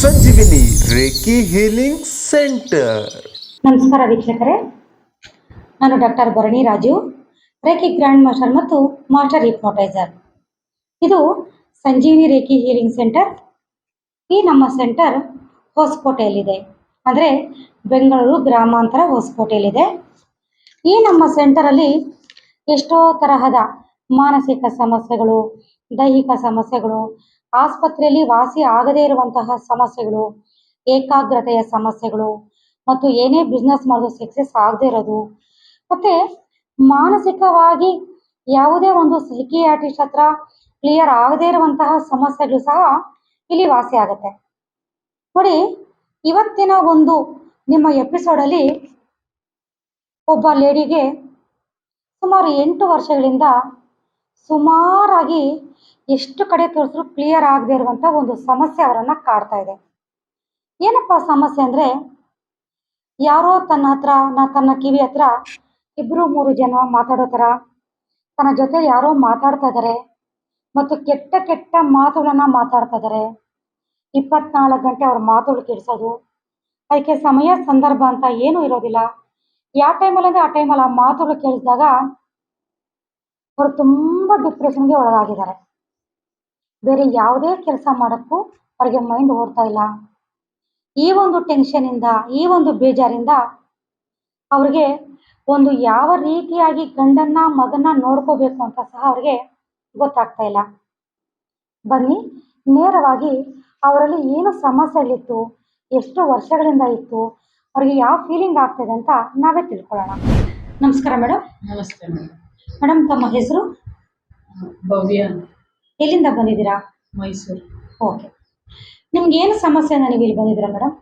ಸಂಜೀವಿನಿ reiki healing centre. ನಮಸ್ಕಾರ ವೀಕ್ಷಕರೇ, ನಾನು ಡಾಕ್ಟರ್ ಭರಣಿ ರಾಜು, ರೇಖಿ ಗ್ರ್ಯಾಂಡ್ ಮಾಸ್ಟರ್ ಮತ್ತು ಮಾಸ್ಟರ್ ಹಿಪ್ನೋಟೈಸರ್. ಇದು ಸಂಜೀವಿನಿ ರೇಖಿ ಹೀಲಿಂಗ್ ಸೆಂಟರ್. ಈ ನಮ್ಮ ಸೆಂಟರ್ ಹೊಸಕೋಟೆಯಲ್ಲಿದೆ, ಅಂದರೆ ಬೆಂಗಳೂರು ಗ್ರಾಮಾಂತರ ಹೊಸಕೋಟೆಯಲ್ಲಿದೆ. ಈ ನಮ್ಮ ಸೆಂಟರಲ್ಲಿ ಎಷ್ಟೋ ತರಹದ ಮಾನಸಿಕ ಸಮಸ್ಯೆಗಳು, ದೈಹಿಕ ಸಮಸ್ಯೆಗಳು, ಆಸ್ಪತ್ರೆಯಲ್ಲಿ ವಾಸಿ ಆಗದೇ ಇರುವಂತಹ ಸಮಸ್ಯೆಗಳು, ಏಕಾಗ್ರತೆಯ ಸಮಸ್ಯೆಗಳು, ಮತ್ತು ಏನೇ ಬಿಸ್ನೆಸ್ ಮಾಡೋದು ಸಕ್ಸಸ್ ಆಗದೇ ಇರೋದು, ಮತ್ತು ಮಾನಸಿಕವಾಗಿ ಯಾವುದೇ ಒಂದು ಸೈಕಿಯಾಟ್ರಿಸ್ಟ್ ಹತ್ರ ಕ್ಲಿಯರ್ ಆಗದೇ ಇರುವಂತಹ ಸಮಸ್ಯೆಗಳು ಸಹ ಇಲ್ಲಿ ವಾಸಿ ಆಗುತ್ತೆ. ನೋಡಿ, ಇವತ್ತಿನ ಒಂದು ನಿಮ್ಮ ಎಪಿಸೋಡಲ್ಲಿ ಒಬ್ಬ ಲೇಡಿಗೆ ಸುಮಾರು 8 ವರ್ಷಗಳಿಂದ ಸುಮಾರಾಗಿ ಎಷ್ಟು ಕಡೆ ತೋರಿಸಿದ್ರು ಕ್ಲಿಯರ್ ಆಗದೆ ಇರುವಂಥ ಒಂದು ಸಮಸ್ಯೆ ಅವರನ್ನು ಕಾಡ್ತಾ ಇದೆ. ಏನಪ್ಪ ಸಮಸ್ಯೆ ಅಂದರೆ, ಯಾರೋ ತನ್ನ ಕಿವಿ ಹತ್ರ 2-3 ಜನ ಮಾತಾಡೋ ಥರ ತನ್ನ ಜೊತೆ ಯಾರೋ ಮಾತಾಡ್ತಾ ಇದ್ದಾರೆ ಮತ್ತು ಕೆಟ್ಟ ಕೆಟ್ಟ ಮಾತುಗಳನ್ನು ಮಾತಾಡ್ತಾ ಇದ್ದಾರೆ. 24 ಗಂಟೆ ಅವ್ರ ಮಾತುಗಳು ಕೆಡಿಸೋದು, ಅದಕ್ಕೆ ಸಮಯ ಸಂದರ್ಭ ಅಂತ ಏನೂ ಇರೋದಿಲ್ಲ. ಯಾವ ಟೈಮಲ್ಲಿ ಅಂದರೆ ಆ ಟೈಮಲ್ಲಿ ಆ ಮಾತುಗಳು ಕೇಳಿಸಿದಾಗ ಅವರು ತುಂಬ ಡಿಪ್ರೆಷನ್ಗೆ ಒಳಗಾಗಿದ್ದಾರೆ. ಬೇರೆ ಯಾವುದೇ ಕೆಲಸ ಮಾಡೋಕ್ಕೂ ಅವ್ರಿಗೆ ಮೈಂಡ್ ಓಡ್ತಾ ಇಲ್ಲ. ಈ ಒಂದು ಟೆನ್ಷನಿಂದ, ಈ ಒಂದು ಬೇಜಾರಿಂದ ಅವ್ರಿಗೆ ಒಂದು ಯಾವ ರೀತಿಯಾಗಿ ಗಂಡನ್ನ ಮಗನ್ನ ನೋಡ್ಕೋಬೇಕು ಅಂತ ಸಹ ಅವ್ರಿಗೆ ಗೊತ್ತಾಗ್ತಾ ಇಲ್ಲ. ಬನ್ನಿ, ನೇರವಾಗಿ ಅವರಲ್ಲಿ ಏನು ಸಮಸ್ಯೆಗಳಿತ್ತು, ಎಷ್ಟು ವರ್ಷಗಳಿಂದ ಇತ್ತು, ಅವ್ರಿಗೆ ಯಾವ ಫೀಲಿಂಗ್ ಆಗ್ತಿದೆ ಅಂತ ನಾವೇ ತಿಳ್ಕೊಳ್ಳೋಣ. ನಮಸ್ಕಾರ ಮೇಡಮ್. ನಮಸ್ತೆ ಮೇಡಮ್. ಮೇಡಮ್, ತಮ್ಮ ಹೆಸರು? ಭವ್ಯ. ಎಲ್ಲಿಂದ ಬಂದಿದ್ದೀರಾ? ಮೈಸೂರು. ಓಕೆ. ನಿಮ್ಗೆ ಏನು ಸಮಸ್ಯೆನ ನೀವು ಇಲ್ಲಿ ಬಂದಿದ್ದೀರಾ ಮೇಡಮ್?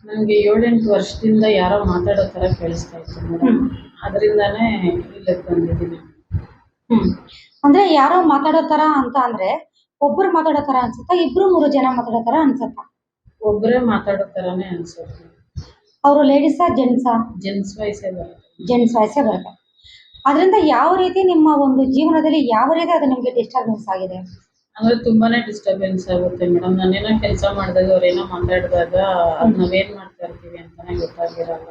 ನನಗೆ 7-8 ವರ್ಷದಿಂದ ಯಾರೋ ಮಾತಾಡೋ ಥರ ಕೇಳಿಸ್ತಾ ಇತ್ತು ಮೇಡಮ್. ಅದರಿಂದಾನೇ ಇಲ್ಲಿಗೆ ಬಂದಿದ್ದೀನಿ. ಅಂದರೆ ಯಾರೋ ಮಾತಾಡೋ ಥರ ಅಂತ ಅಂದರೆ ಒಬ್ಬರು ಮಾತಾಡೋ ಥರ ಅನ್ಸುತ್ತಾ, 2-3 ಜನ ಮಾತಾಡೋ ಥರ ಅನ್ಸುತ್ತಾ? ಒಬ್ಬರೇ ಮಾತಾಡೋ ಥರನೇ ಅನ್ಸುತ್ತೆ. ಅವರು ಲೇಡೀಸಾ ಜೆಂಟ್ಸಾ? ಜೆಂಟ್ಸ್ ವಯಸ್ಸೇ ಬರುತ್ತೆ. ಜೆಂಟ್ಸ್ ವಯಸ್ಸೇ ಬರುತ್ತೆ. ಅದರಿಂದ ಯಾವ ರೀತಿ ನಿಮ್ಮ ಒಂದು ಜೀವನದಲ್ಲಿ ಯಾವ ರೀತಿ ಅದು ನಿಮಗೆ ಡಿಸ್ಟರ್ಬೆನ್ಸ್ ಆಗಿದೆ? ಅಂದರೆ ತುಂಬಾನೇ ಡಿಸ್ಟರ್ಬೆನ್ಸ್ ಆಗುತ್ತೆ ಮೇಡಮ್. ನಾನೇನೋ ಕೆಲಸ ಮಾಡಿದಾಗ ಅವ್ರೇನೋ ಮಾತಾಡಿದಾಗ ಅದು ನಾವೇನು ಮಾಡ್ತಾ ಇರ್ತೀವಿ ಅಂತಾನೆ ಗೊತ್ತಾಗಿರಲ್ಲ.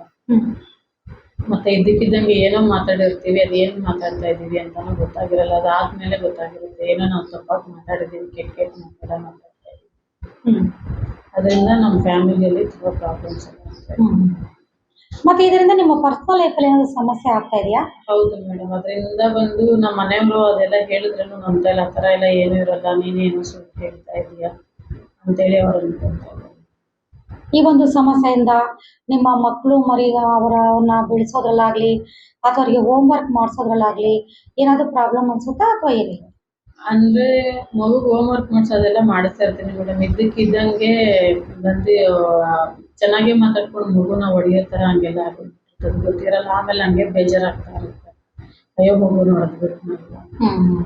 ಮತ್ತೆ ಇದ್ದಕ್ಕಿದ್ದಂಗೆ ಏನೋ ಮಾತಾಡಿರ್ತೀವಿ, ಅದೇನು ಮಾತಾಡ್ತಾ ಇದ್ದೀವಿ ಅಂತಾನೂ ಗೊತ್ತಾಗಿರಲ್ಲ. ಅದಾದ್ಮೇಲೆ ಗೊತ್ತಾಗಿರುತ್ತೆ ಏನೋ ನಾವು ತಪ್ಪಾಗಿ ಮಾತಾಡಿದ್ದೀವಿ, ಕೆಟ್ಟ ಮಾತಾಡ್ತಾ ಇದ್ದೀವಿ. ಅದರಿಂದ ನಮ್ಮ ಫ್ಯಾಮಿಲಿಯಲ್ಲಿ ತುಂಬ ಪ್ರಾಬ್ಲಮ್ಸ್ ಆಗುತ್ತೆ. ಮತ್ತೆ ಇದರಿಂದ ನಿಮ್ಮ ಪರ್ಸನಲ್ ಲೈಫಲ್ಲಿ ಏನಾದರೂ ಸಮಸ್ಯೆ ಆಗ್ತಾ ಇದೆಯಾ? ಹೌದು ಮೇಡಮ್. ಅದರಿಂದ ಬಂದು ನಮ್ಮ ಮನೆಯವರು ಅದೆಲ್ಲ ಹೇಳಿದ್ರೂ ನಂಬ್ತಾ ಇಲ್ಲ. ಆ ಥರ ಎಲ್ಲ ಏನೂ ಇರಲ್ಲ, ನೀನೇನು ಸುಳ್ಳು ಹೇಳ್ತಾ ಇದೀಯಾ ಅಂತೇಳಿ ಅವ್ರು ಅನ್ಕೊಳ್ತಾ ಇದ್ದಾರೆ. ಈ ಒಂದು ಸಮಸ್ಯೆಯಿಂದ ನಿಮ್ಮ ಮಕ್ಕಳು ಮರಿ ಅವರನ್ನ ಬೆಳೆಸೋದ್ರಲ್ಲಾಗಲಿ ಅಥವಾ ಅವರಿಗೆ ಹೋಮ್ ವರ್ಕ್ ಮಾಡಿಸೋದ್ರಲ್ಲಾಗಲಿ ಏನಾದರೂ ಪ್ರಾಬ್ಲಮ್ ಅನ್ಸುತ್ತಾ ಅಥವಾ ಏನಿಲ್ಲ? ಅಂದರೆ ಮಗುಗೆ ಹೋಮ್ ವರ್ಕ್ ಮಾಡಿಸೋದೆಲ್ಲ ಮಾಡಿಸ್ತಾ ಇರ್ತೀನಿ ಮೇಡಮ್. ಇದ್ದಕ್ಕಿದ್ದಂಗೆ ಬಂದು ಚೆನ್ನಾಗೇ ಮಾತಾಡ್ಕೊಂಡು ಮಗುನ ಹೊಡೆಯೋ ಥರ ಹಂಗೆಲ್ಲ ಆಗುತ್ತೆ, ಗೊತ್ತಿರಲ್ಲ. ಆಮೇಲೆ ಹಂಗೆ ಬೇಜಾರಾಗ್ತಾ ಇರುತ್ತೆ, ಅಯ್ಯೋ ಮಗು ನೋಡಿದ್ಬಿಟ್ಟು ನಾವು.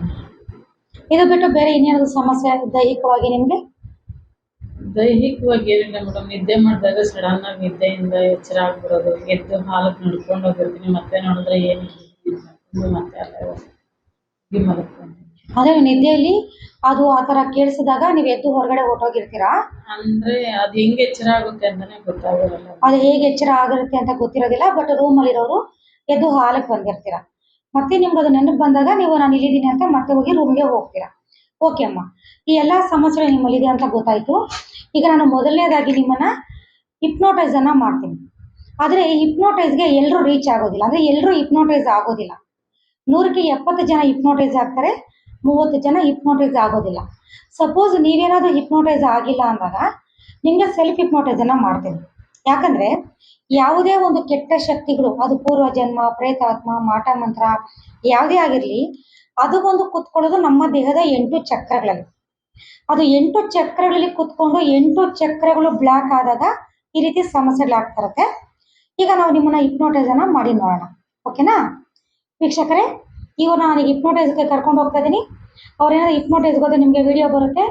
ಇದು ಬಿಟ್ಟು ಬೇರೆ ಇನ್ನೇನಾದರೂ ಸಮಸ್ಯೆ ದೈಹಿಕವಾಗಿ ನಿಮಗೆ? ದೈಹಿಕವಾಗಿ ಏನಿಲ್ಲ ಮೇಡಮ್. ನಿದ್ದೆ ಮಾಡಿದಾಗ ಸಡನ್ನಾಗಿ ನಿದ್ದೆಯಿಂದ ಎಚ್ಚರ ಆಗ್ಬಿಡೋದು, ಎದ್ದು ಹಾಲಕ್ಕೆ ನಡ್ಕೊಂಡು ಹೋಗಿರ್ತೀನಿ, ಮತ್ತೆ ನೋಡಿದ್ರೆ ಏನಿಲ್ಲ, ಮತ್ತೆ ಅಲ್ಲೇ ಮಲಗ್ತೀನಿ. ಅದೇ ನಿದ್ದೆಯಲ್ಲಿ ಅದು ಆ ಥರ ಕೇಳಿಸಿದಾಗ ನೀವು ಎದ್ದು ಹೊರಗಡೆ ಹೊರಟೋಗಿರ್ತೀರಾ? ಅಂದರೆ ಅದು ಹೆಂಗೆ ಎಚ್ಚರ ಆಗುತ್ತೆ ಅಂತಲೇ ಗೊತ್ತಾಗಿರಲ್ಲ. ಅದು ಹೇಗೆ ಎಚ್ಚರ ಆಗಿರುತ್ತೆ ಅಂತ ಗೊತ್ತಿರೋದಿಲ್ಲ. ಬಟ್ ರೂಮಲ್ಲಿರೋರು ಎದ್ದು ಹಾಲಕ್ಕೆ ಬಂದಿರ್ತೀರ. ಮತ್ತೆ ನಿಮ್ಗೆ ಅದು ನೆನಪು ಬಂದಾಗ ನೀವು ನಾನು ಇಲ್ಲಿದ್ದೀನಿ ಅಂತ ಮತ್ತೆ ಹೋಗಿ ರೂಮ್ಗೆ ಹೋಗ್ತೀರಾ. ಓಕೆ ಅಮ್ಮ, ಈ ಎಲ್ಲ ಸಮಸ್ಯೆಗಳು ನಿಮ್ಮಲ್ಲಿದೆ ಅಂತ ಗೊತ್ತಾಯಿತು. ಈಗ ನಾನು ಮೊದಲನೇದಾಗಿ ನಿಮ್ಮನ್ನು ಹಿಪ್ನೋಟೈಸನ್ನು ಮಾಡ್ತೀನಿ. ಆದರೆ ಈ ಹಿಪ್ನೋಟೈಸ್ಗೆ ಎಲ್ಲರೂ ರೀಚ್ ಆಗೋದಿಲ್ಲ, ಅಂದರೆ ಎಲ್ಲರೂ ಹಿಪ್ನೋಟೈಸ್ ಆಗೋದಿಲ್ಲ. 100ಕ್ಕೆ 70 ಜನ ಹಿಪ್ನೋಟೈಸ್ ಆಗ್ತಾರೆ, 30 ಜನ ಹಿಪ್ನೋಟೈಸ್ ಆಗೋದಿಲ್ಲ. ಸಪೋಸ್ ನೀವೇನಾದರೂ ಹಿಪ್ನೋಟೈಸ್ ಆಗಿಲ್ಲ ಅಂದಾಗ ನಿಮಗೆ ಸೆಲ್ಫ್ ಹಿಪ್ನೋಟೈಸನ್ನು ಮಾಡ್ತೀನಿ. ಯಾಕಂದರೆ ಯಾವುದೇ ಒಂದು ಕೆಟ್ಟ ಶಕ್ತಿಗಳು, ಅದು ಪೂರ್ವಜನ್ಮ, ಪ್ರೇತಾತ್ಮ, ಮಾಟ ಮಂತ್ರ ಯಾವುದೇ ಆಗಿರಲಿ, ಅದು ಒಂದು ಕೂತ್ಕೊಳ್ಳೋದು ನಮ್ಮ ದೇಹದ 8 ಚಕ್ರಗಳಲ್ಲಿ. ಅದು 8 ಚಕ್ರಗಳಲ್ಲಿ ಕೂತ್ಕೊಂಡು 8 ಚಕ್ರಗಳು ಬ್ಲಾಕ್ ಆದಾಗ ಈ ರೀತಿ ಸಮಸ್ಯೆಗಳಾಗ್ತಾ ಇರುತ್ತೆ. ಈಗ ನಾವು ನಿಮ್ಮನ್ನು ಹಿಪ್ನೋಟೈಸನ್ನು ಮಾಡಿ ನೋಡೋಣ, ಓಕೆನಾ ವೀಕ್ಷಕರೇ? ಈಗ ನಾನು ಹಿಪ್ನೋಟೈಸ್ಗೆ ಕರ್ಕೊಂಡು ಹೋಗ್ತಾ ಇದ್ದೀನಿ. ಅವ್ರೇನಾದ್ರು ಹಿಪ್ನೋಟೈಸ್ಗೆ ಹೋದ್ರೆ ನಿಮಗೆ ವಿಡಿಯೋ ಬರುತ್ತೆ.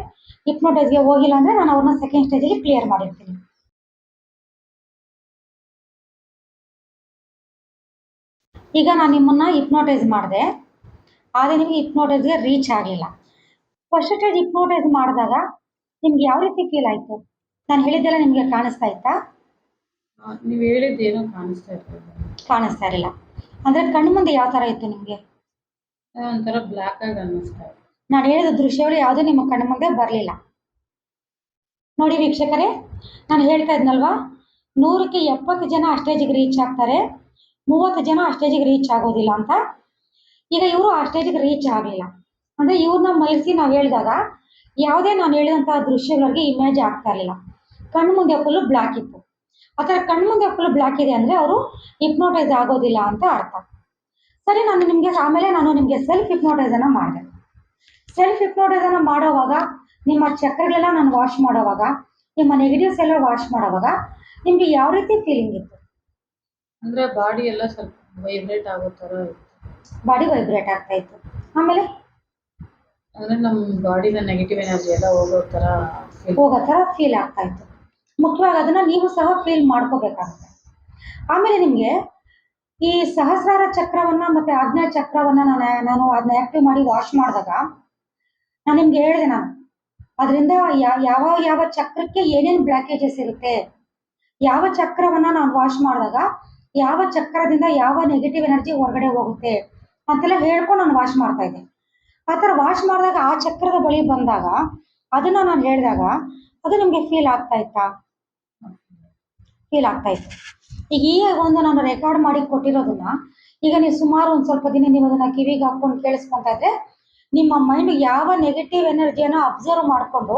ಹಿಪ್ನೋಟೈಸ್ಗೆ ಹೋಗಿಲ್ಲ ಅಂದರೆ ನಾನು ಅವ್ರನ್ನ ಸೆಕೆಂಡ್ ಸ್ಟೇಜಲ್ಲಿ ಕ್ಲಿಯರ್ ಮಾಡಿರ್ತೀನಿ. ಈಗ ನಾನು ನಿಮ್ಮನ್ನು ಹಿಪ್ನೋಟೈಸ್ ಮಾಡಿದೆ, ಆದರೆ ನಿಮಗೆ ಹಿಪ್ನೋಟೈಸ್ಗೆ ರೀಚ್ ಆಗಲಿಲ್ಲ. ಫಸ್ಟ್ ಸ್ಟೇಜ್ ಹಿಪ್ನೋಟೈಸ್ ಮಾಡಿದಾಗ ನಿಮ್ಗೆ ಯಾವ ರೀತಿ ಫೀಲ್ ಆಯಿತು? ನಾನು ಹೇಳಿದ್ದೆಲ್ಲ ನಿಮಗೆ ಕಾಣಿಸ್ತಾ ಇತ್ತಾ? ನೀವು ಹೇಳಿದ್ದೇನೋ ಕಾಣಿಸ್ತಾ ಇರ್ತದೆ. ಕಾಣಿಸ್ತಾ ಇರಲಿಲ್ಲ. ಅಂದರೆ ಕಣ್ಣು ಮುಂದೆ ಯಾವ ಥರ ಇತ್ತು ನಿಮಗೆ? ಒಂಥರ ಬ್ಲ್ಯಾಕ್ ಆಗಿ ಅನ್ನಿಸ್ತಾ ಇದೆ. ನಾನು ಹೇಳಿದ ದೃಶ್ಯಗಳು ಯಾವುದೂ ನಿಮ್ಮ ಕಣ್ಣು ಮುಂದೆ ಬರಲಿಲ್ಲ. ನೋಡಿ ವೀಕ್ಷಕರೇ, ನಾನು ಹೇಳ್ತಾ ಇದ್ನಲ್ವಾ, 100ಕ್ಕೆ 70 ಜನ ಆ ಸ್ಟೇಜಿಗೆ ರೀಚ್ ಆಗ್ತಾರೆ, 30 ಜನ ಆ ಸ್ಟೇಜಿಗೆ ರೀಚ್ ಆಗೋದಿಲ್ಲ ಅಂತ. ಈಗ ಇವರು ಆ ಸ್ಟೇಜಿಗೆ ರೀಚ್ ಆಗಲಿಲ್ಲ. ಅಂದರೆ ಇವ್ರನ್ನ ಮೈಲಿಸಿ ನಾವು ಹೇಳಿದಾಗ ಯಾವುದೇ ನಾನು ಹೇಳಿದಂತಹ ದೃಶ್ಯಗಳಿಗೆ ಇಮೇಜ್ ಆಗ್ತಾ ಇರಲಿಲ್ಲ. ಕಣ್ಣು ಮುಂದೆ ಫುಲ್ಲು ಬ್ಲ್ಯಾಕ್ ಇತ್ತು. ಆ ಥರ ಕಣ್ಣು ಮುಂದೆ ಫುಲ್ ಬ್ಲ್ಯಾಕ್ ಇದೆ ಅಂದರೆ ಅವರು ಹಿಪ್ನೋಟೈಸ್ ಆಗೋದಿಲ್ಲ ಅಂತ ಅರ್ಥ. ಸರಿ, ಆಮೇಲೆ ನಾನು ನಿಮಗೆ ಸೆಲ್ಫ್ ಹಿಪ್ನೋಟೈಸನ್ನು ಮಾಡಿದೆ. ಸೆಲ್ಫ್ ಹಿಪ್ನೋಟೈಸನ್ನು ಮಾಡೋವಾಗ ನಿಮ್ಮ ಚಕ್ರಗಳೆಲ್ಲ ನಾನು ವಾಶ್ ಮಾಡೋವಾಗ, ನಿಮ್ಮ ನೆಗೆಟಿವ್ಸ್ ಎಲ್ಲ ವಾಶ್ ಮಾಡೋವಾಗ ನಿಮಗೆ ಯಾವ ರೀತಿ ಫೀಲಿಂಗ್ ಇತ್ತು? ಅಂದ್ರೆ ಬಾಡಿ ಎಲ್ಲ ಸ್ವಲ್ಪ ವೈಬ್ರೇಟ್ ಆಗೋ ಥರ ಇತ್ತು. ಬಾಡಿ ವೈಬ್ರೇಟ್ ಆಗ್ತಾ ಇತ್ತು. ಆಮೇಲೆ ಅಂದ್ರೆ ನಮ್ಮ ಬಾಡಿನ ನೆಗೆಟಿವ್ ಎನರ್ಜಿ ಎಲ್ಲ ಹೋಗೋ ಥರ ಫೀಲ್ ಆಗ್ತಾ ಇತ್ತು. ಮುಖ್ಯವಾಗಿ ಅದನ್ನು ನೀವು ಸಹ ಫೀಲ್ ಮಾಡ್ಕೋಬೇಕಾಗುತ್ತೆ. ಆಮೇಲೆ ನಿಮಗೆ ಈ ಸಹಸ್ರಾರ ಚಕ್ರವನ್ನು ಮತ್ತು ಆಜ್ಞಾ ಚಕ್ರವನ್ನು ನಾನು ಅದನ್ನ ಆ್ಯಕ್ಟಿವ್ ಮಾಡಿ ವಾಶ್ ಮಾಡಿದಾಗ ನಾನು ನಿಮ್ಗೆ ಹೇಳಿದೆ, ನಾನು ಅದರಿಂದ ಯಾವ ಚಕ್ರಕ್ಕೆ ಏನೇನು ಬ್ಲಾಕೇಜಸ್ ಇರುತ್ತೆ, ಯಾವ ಚಕ್ರವನ್ನು ನಾನು ವಾಶ್ ಮಾಡಿದಾಗ ಯಾವ ಚಕ್ರದಿಂದ ಯಾವ ನೆಗೆಟಿವ್ ಎನರ್ಜಿ ಹೊರಗಡೆ ಹೋಗುತ್ತೆ ಅಂತೆಲ್ಲ ಹೇಳ್ಕೊಂಡು ನಾನು ವಾಶ್ ಮಾಡ್ತಾ ಇದ್ದೆ. ಆ ಥರ ವಾಶ್ ಮಾಡಿದಾಗ ಆ ಚಕ್ರದ ಬಳಿ ಬಂದಾಗ ಅದನ್ನು ನಾನು ಹೇಳಿದಾಗ ಅದು ನಿಮಗೆ ಫೀಲ್ ಆಗ್ತಾ ಇತ್ತಾ? ಫೀಲ್ ಆಗ್ತಾ ಇತ್ತು. ಈಗ ಒಂದು ನಾನು ರೆಕಾರ್ಡ್ ಮಾಡಿ ಕೊಟ್ಟಿರೋದನ್ನ ಈಗ ನೀವು ಸುಮಾರು ಒಂದು ಸ್ವಲ್ಪ ದಿನ ನೀವು ಅದನ್ನು ಕಿವಿಗೆ ಹಾಕ್ಕೊಂಡು ಕೇಳಿಸ್ಕೊತಾ ಇದ್ರೆ ನಿಮ್ಮ ಮೈಂಡ್ ಯಾವ ನೆಗೆಟಿವ್ ಎನರ್ಜಿಯನ್ನು ಅಬ್ಸರ್ವ್ ಮಾಡಿಕೊಂಡು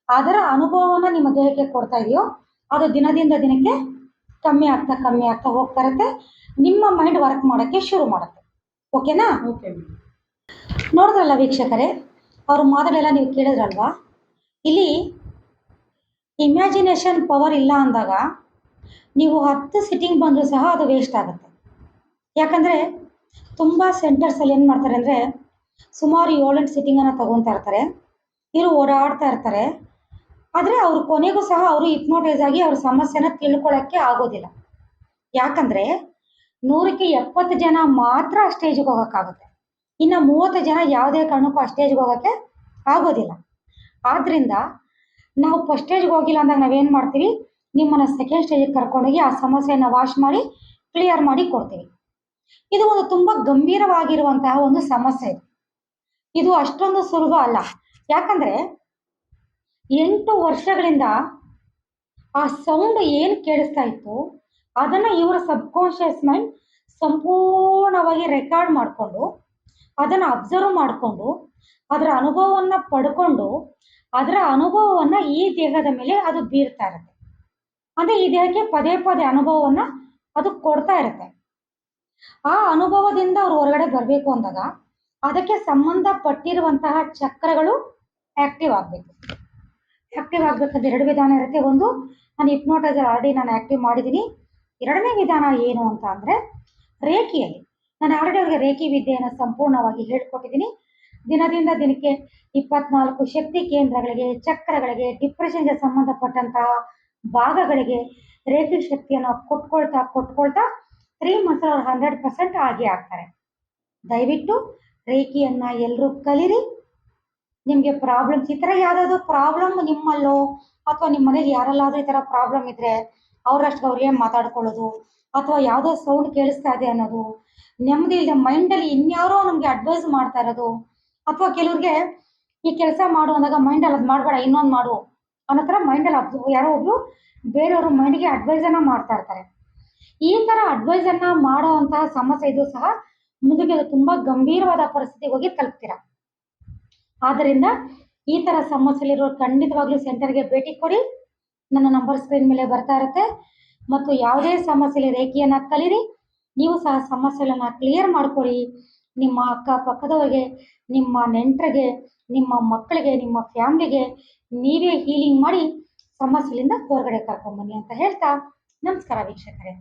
ಅದರ ಅನುಭವವನ್ನು ನಿಮ್ಮ ದೇಹಕ್ಕೆ ಕೊಡ್ತಾ ಇದೆಯೋ ಅದು ದಿನದಿಂದ ದಿನಕ್ಕೆ ಕಮ್ಮಿ ಆಗ್ತಾ ಹೋಗ್ತಾ ಇರುತ್ತೆ. ನಿಮ್ಮ ಮೈಂಡ್ ವರ್ಕ್ ಮಾಡೋಕ್ಕೆ ಶುರು ಮಾಡುತ್ತೆ. ಓಕೆನಾ? ಓಕೆ. ನೋಡಿದ್ರಲ್ಲ ವೀಕ್ಷಕರೇ, ಅವ್ರ ಮಾತುಗಳೆಲ್ಲ ನೀವು ಕೇಳಿದ್ರಲ್ವಾ? ಇಲ್ಲಿ ಇಮ್ಯಾಜಿನೇಷನ್ ಪವರ್ ಇಲ್ಲ ಅಂದಾಗ ನೀವು 10 ಸಿಟ್ಟಿಂಗ್ ಬಂದರೂ ಸಹ ಅದು ವೇಸ್ಟ್ ಆಗುತ್ತೆ. ಯಾಕಂದರೆ ತುಂಬ ಸೆಂಟರ್ಸಲ್ಲಿ ಏನು ಮಾಡ್ತಾರೆ ಅಂದರೆ ಸುಮಾರು 7-8 ಸಿಟ್ಟಿಂಗನ್ನು ತಗೊತಾ ಇರ್ತಾರೆ, ಇವರು ಓಡಾಡ್ತಾ ಇರ್ತಾರೆ. ಆದರೆ ಅವ್ರ ಕೊನೆಗೂ ಸಹ ಅವರು ಹಿಪ್ನೋಟೈಸ್ ಆಗಿ ಅವ್ರ ಸಮಸ್ಯೆನ ತಿಳ್ಕೊಳ್ಳೋಕ್ಕೆ ಆಗೋದಿಲ್ಲ. ಯಾಕಂದರೆ 100ಕ್ಕೆ 70 ಜನ ಮಾತ್ರ ಆ ಸ್ಟೇಜಿಗೆ ಹೋಗೋಕ್ಕಾಗುತ್ತೆ. ಇನ್ನು 30 ಜನ ಯಾವುದೇ ಕಾರಣಕ್ಕೂ ಆ ಸ್ಟೇಜ್ಗೆ ಹೋಗೋಕ್ಕೆ ಆಗೋದಿಲ್ಲ. ಆದ್ದರಿಂದ ನಾವು ಫಸ್ಟ್ ಸ್ಟೇಜ್ಗೆ ಹೋಗಿಲ್ಲ ಅಂದಾಗ ನಾವೇನು ಮಾಡ್ತೀವಿ, ನಿಮ್ಮನ್ನು ಸೆಕೆಂಡ್ ಸ್ಟೇಜಿಗೆ ಕರ್ಕೊಂಡೋಗಿ ಆ ಸಮಸ್ಯೆಯನ್ನು ವಾಶ್ ಮಾಡಿ ಕ್ಲಿಯರ್ ಮಾಡಿ ಕೊಡ್ತೀವಿ. ಇದು ಒಂದು ತುಂಬ ಗಂಭೀರವಾಗಿರುವಂತಹ ಒಂದು ಸಮಸ್ಯೆ. ಇದು ಅಷ್ಟೊಂದು ಸುಲಭ ಅಲ್ಲ. ಯಾಕಂದರೆ 8 ವರ್ಷಗಳಿಂದ ಆ ಸೌಂಡ್ ಏನು ಕೇಳಿಸ್ತಾ ಇತ್ತು ಅದನ್ನು ಇವರ ಸಬ್ಕಾನ್ಷಿಯಸ್ ಮೈಂಡ್ ಸಂಪೂರ್ಣವಾಗಿ ರೆಕಾರ್ಡ್ ಮಾಡಿಕೊಂಡು ಅದನ್ನು ಅಬ್ಸರ್ವ್ ಮಾಡಿಕೊಂಡು ಅದರ ಅನುಭವವನ್ನು ಪಡ್ಕೊಂಡು ಅದರ ಅನುಭವವನ್ನು ಈ ದೇಹದ ಮೇಲೆ ಅದು ಬೀರ್ತಾ ಇರುತ್ತೆ. ಅಂದರೆ ಈ ದೇಹಕ್ಕೆ ಪದೇ ಪದೇ ಅನುಭವವನ್ನು ಅದು ಕೊಡ್ತಾ ಇರುತ್ತೆ. ಆ ಅನುಭವದಿಂದ ಅವ್ರು ಹೊರಗಡೆ ಬರಬೇಕು ಅಂದಾಗ ಅದಕ್ಕೆ ಸಂಬಂಧಪಟ್ಟಿರುವಂತಹ ಚಕ್ರಗಳು ಆ್ಯಕ್ಟಿವ್ ಆಗಬೇಕು. ಆ್ಯಕ್ಟಿವ್ ಆಗಬೇಕಂದ್ರೆ 2 ವಿಧಾನ ಇರುತ್ತೆ. ಒಂದು, ನಾನು ಹಿಪ್ನೋಟೈಸರ್ ಆಲ್ರೆಡಿ ನಾನು ಆ್ಯಕ್ಟಿವ್ ಮಾಡಿದ್ದೀನಿ. 2ನೇ ವಿಧಾನ ಏನು ಅಂತ ಅಂದರೆ ರೇಖಿಯಲ್ಲಿ. ನಾನು ಆಲ್ರೆಡಿ ಅವರಿಗೆ ರೇಖಿ ವಿದ್ಯೆಯನ್ನು ಸಂಪೂರ್ಣವಾಗಿ ಹೇಳ್ಕೊಟ್ಟಿದ್ದೀನಿ. ದಿನದಿಂದ ದಿನಕ್ಕೆ 24 ಶಕ್ತಿ ಕೇಂದ್ರಗಳಿಗೆ, ಚಕ್ರಗಳಿಗೆ, ಡಿಪ್ರೆಷನ್ಗೆ ಸಂಬಂಧಪಟ್ಟಂತಹ ಭಾಗಗಳಿಗೆ ರೇಖಿ ಶಕ್ತಿಯನ್ನು ಕೊಟ್ಕೊಳ್ತಾ 3 ಮಂತ್ಸ್ ಅವ್ರು 100% ಆಗಿ ಆಗ್ತಾರೆ. ದಯವಿಟ್ಟು ರೇಖಿಯನ್ನು ಎಲ್ಲರೂ ಕಲೀರಿ. ನಿಮಗೆ ಪ್ರಾಬ್ಲಮ್ಸ್, ಈ ಥರ ಯಾವುದಾದ್ರು ಪ್ರಾಬ್ಲಮ್ ನಿಮ್ಮಲ್ಲೋ ಅಥವಾ ನಿಮ್ಮ ಮನೇಲಿ ಯಾರಲ್ಲಾದರೂ ಈ ಥರ ಪ್ರಾಬ್ಲಮ್ ಇದ್ದರೆ ಅವರಷ್ಟು ಅವ್ರಿಗೆ ಮಾತಾಡ್ಕೊಳ್ಳೋದು ಅಥವಾ ಯಾವುದೋ ಸೌಂಡ್ ಕೇಳಿಸ್ತಾ ಇದೆ ಅನ್ನೋದು, ನೆಮ್ಮದಿ ಇಲ್ಲದೆ ಮೈಂಡಲ್ಲಿ ಇನ್ಯಾರೋ ನಮಗೆ ಅಡ್ವೈಸ್ ಮಾಡ್ತಾ ಇರೋದು, ಅಥವಾ ಕೆಲವ್ರಿಗೆ ಈ ಕೆಲಸ ಮಾಡು ಅಂದಾಗ ಮೈಂಡಲ್ಲಿ ಅದು ಮಾಡಬೇಡ ಇನ್ನೊಂದು ಮಾಡು ಅನ್ನೋ ಥರ ಮೈಂಡಲ್ಲಿ ಯಾರೋ ಒಬ್ಬರು ಬೇರೆಯವರು ಮೈಂಡಿಗೆ ಅಡ್ವೈಸನ್ನು ಮಾಡ್ತಾ ಇರ್ತಾರೆ. ಈ ಥರ ಅಡ್ವೈಸನ್ನು ಮಾಡೋ ಅಂತಹ ಸಮಸ್ಯೆ ಇದು ಸಹ ಮುಂದಕ್ಕೆ ಅದು ತುಂಬ ಗಂಭೀರವಾದ ಪರಿಸ್ಥಿತಿಗೆ ಹೋಗಿ ತಲುಪ್ತೀರ. ಆದ್ದರಿಂದ ಈ ಥರ ಸಮಸ್ಯೆಲಿರೋ ಖಂಡಿತವಾಗ್ಲೂ ಸೆಂಟರ್ಗೆ ಭೇಟಿ ಕೊಡಿ. ನನ್ನ ನಂಬರ್ ಸ್ಕ್ರೀನ್ ಮೇಲೆ ಬರ್ತಾ ಇರುತ್ತೆ. ಮತ್ತು ಯಾವುದೇ ಸಮಸ್ಯೆಲಿ ರೇಖಿಯನ್ನು ಕಲೀರಿ. ನೀವು ಸಹ ಸಮಸ್ಯೆಗಳನ್ನು ಕ್ಲಿಯರ್ ಮಾಡ್ಕೊಳ್ಳಿ. ನಿಮ್ಮ ಅಕ್ಕಪಕ್ಕದವರಿಗೆ, ನಿಮ್ಮ ನೆಂಟರಿಗೆ, ನಿಮ್ಮ ಮಕ್ಕಳಿಗೆ, ನಿಮ್ಮ ಫ್ಯಾಮ್ಲಿಗೆ ನೀವೇ ಹೀಲಿಂಗ್ ಮಾಡಿ ಸಮಸ್ಯೆಯಿಂದ ಹೊರಗಡೆ ಕರ್ಕೊಂಬನ್ನಿ ಅಂತ ಹೇಳ್ತಾ ನಮಸ್ಕಾರ ವೀಕ್ಷಕರೇ.